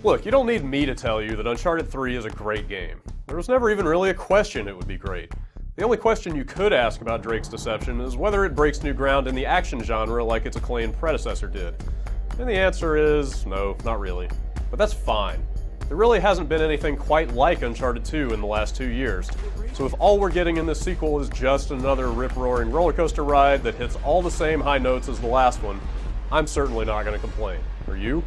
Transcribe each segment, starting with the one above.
Look, you don't need me to tell you that Uncharted 3 is a great game. There was never even really a question it would be great. The only question you could ask about Drake's Deception is whether it breaks new ground in the action genre like its acclaimed predecessor did. And the answer is no, not really. But that's fine. There really hasn't been anything quite like Uncharted 2 in the last 2 years. So if all we're getting in this sequel is just another rip-roaring roller coaster ride that hits all the same high notes as the last one, I'm certainly not going to complain. Are you?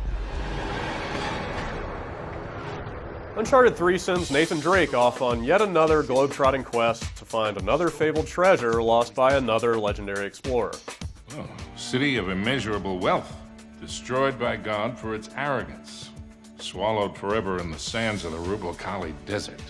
Uncharted 3 sends Nathan Drake off on yet another globe-trotting quest to find another fabled treasure lost by another legendary explorer. Oh, city of immeasurable wealth, destroyed by God for its arrogance, swallowed forever in the sands of the Rubel Khali Desert.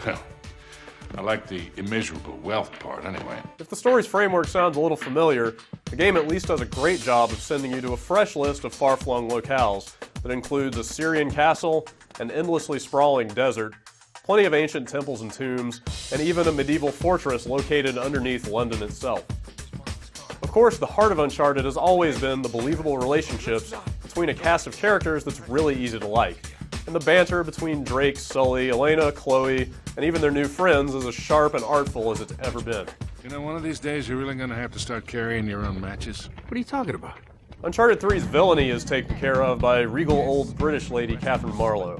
I like the immeasurable wealth part, anyway. If the story's framework sounds a little familiar, the game at least does a great job of sending you to a fresh list of far-flung locales that includes a Syrian castle, an endlessly sprawling desert, plenty of ancient temples and tombs, and even a medieval fortress located underneath London itself. Of course, the heart of Uncharted has always been the believable relationships between a cast of characters that's really easy to like, and the banter between Drake, Sully, Elena, Chloe, and even their new friends is as sharp and artful as it's ever been. You know, one of these days you're really gonna have to start carrying your own matches. What are you talking about? Uncharted 3's villainy is taken care of by regal old British lady Catherine Marlowe.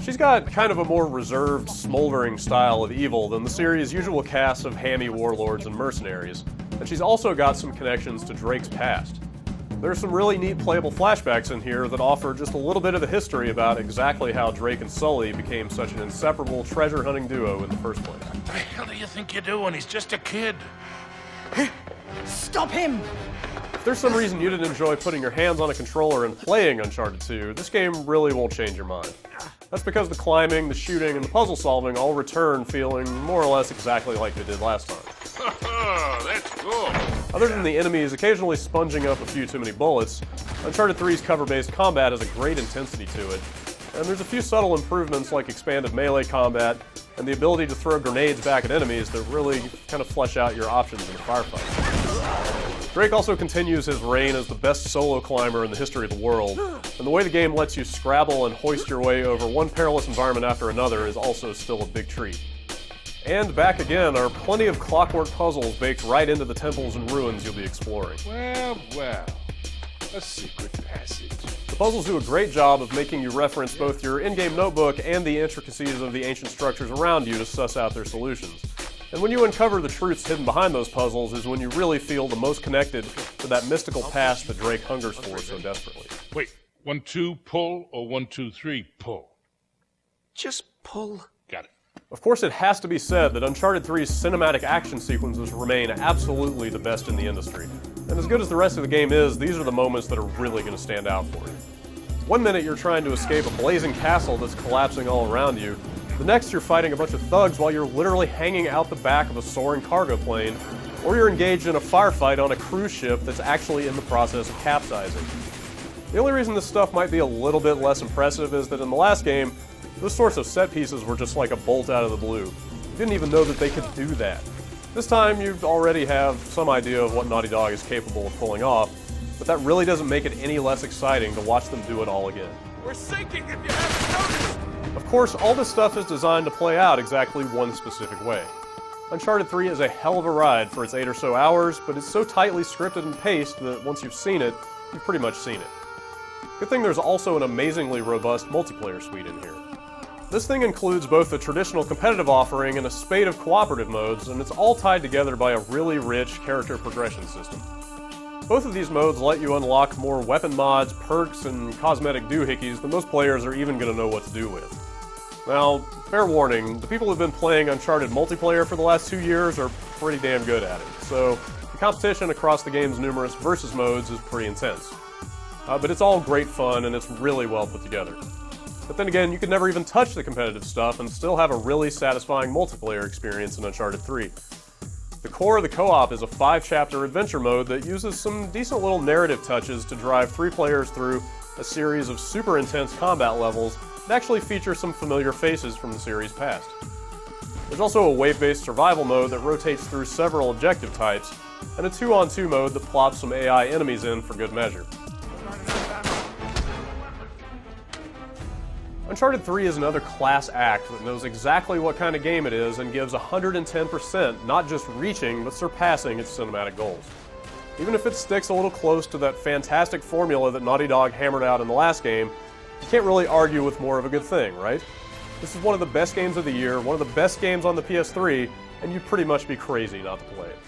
She's got kind of a more reserved, smoldering style of evil than the series' usual cast of hammy warlords and mercenaries, and she's also got some connections to Drake's past. There's some really neat playable flashbacks in here that offer just a little bit of the history about exactly how Drake and Sully became such an inseparable treasure-hunting duo in the first place. What the hell do you think you're doing? He's just a kid. Stop him! If there's some reason you didn't enjoy putting your hands on a controller and playing Uncharted 2, this game really won't change your mind. That's because the climbing, the shooting, and the puzzle solving all return feeling more or less exactly like they did last time. That's cool. Other than the enemies occasionally sponging up a few too many bullets, Uncharted 3's cover-based combat has a great intensity to it, and there's a few subtle improvements like expanded melee combat and the ability to throw grenades back at enemies that really kind of flesh out your options in a firefight. Drake also continues his reign as the best solo climber in the history of the world, and the way the game lets you scrabble and hoist your way over one perilous environment after another is also still a big treat. And back again are plenty of clockwork puzzles baked right into the temples and ruins you'll be exploring. Well, well. A secret passage. The puzzles do a great job of making you reference both your in-game notebook and the intricacies of the ancient structures around you to suss out their solutions. And when you uncover the truths hidden behind those puzzles is when you really feel the most connected to that mystical past that Drake hungers for so desperately. Wait, 1, 2, pull, or 1, 2, 3, pull? Just pull. Got it. Of course, it has to be said that Uncharted 3's cinematic action sequences remain absolutely the best in the industry. And as good as the rest of the game is, these are the moments that are really going to stand out for you. One minute you're trying to escape a blazing castle that's collapsing all around you. The next you're fighting a bunch of thugs while you're literally hanging out the back of a soaring cargo plane, or you're engaged in a firefight on a cruise ship that's actually in the process of capsizing. The only reason this stuff might be a little bit less impressive is that in the last game, those sorts of set pieces were just like a bolt out of the blue. You didn't even know that they could do that. This time you already have some idea of what Naughty Dog is capable of pulling off, but that really doesn't make it any less exciting to watch them do it all again. We're sinking if you haven't noticed! Of course, all this stuff is designed to play out exactly one specific way. Uncharted 3 is a hell of a ride for its 8 or so hours, but it's so tightly scripted and paced that once you've seen it, you've pretty much seen it. Good thing there's also an amazingly robust multiplayer suite in here. This thing includes both the traditional competitive offering and a spate of cooperative modes, and it's all tied together by a really rich character progression system. Both of these modes let you unlock more weapon mods, perks, and cosmetic doohickeys than most players are even going to know what to do with. Now, fair warning, the people who've been playing Uncharted multiplayer for the last 2 years are pretty damn good at it, so the competition across the game's numerous versus modes is pretty intense. But it's all great fun and it's really well put together. But then again, you could never even touch the competitive stuff and still have a really satisfying multiplayer experience in Uncharted 3. The core of the co-op is a 5-chapter adventure mode that uses some decent little narrative touches to drive 3 players through a series of super intense combat levels that actually feature some familiar faces from the series past. There's also a wave-based survival mode that rotates through several objective types, and a 2-on-2 mode that plops some AI enemies in for good measure. Uncharted 3 is another class act that knows exactly what kind of game it is and gives 110%, not just reaching, but surpassing its cinematic goals. Even if it sticks a little close to that fantastic formula that Naughty Dog hammered out in the last game, you can't really argue with more of a good thing, right? This is one of the best games of the year, one of the best games on the PS3, and you'd pretty much be crazy not to play it.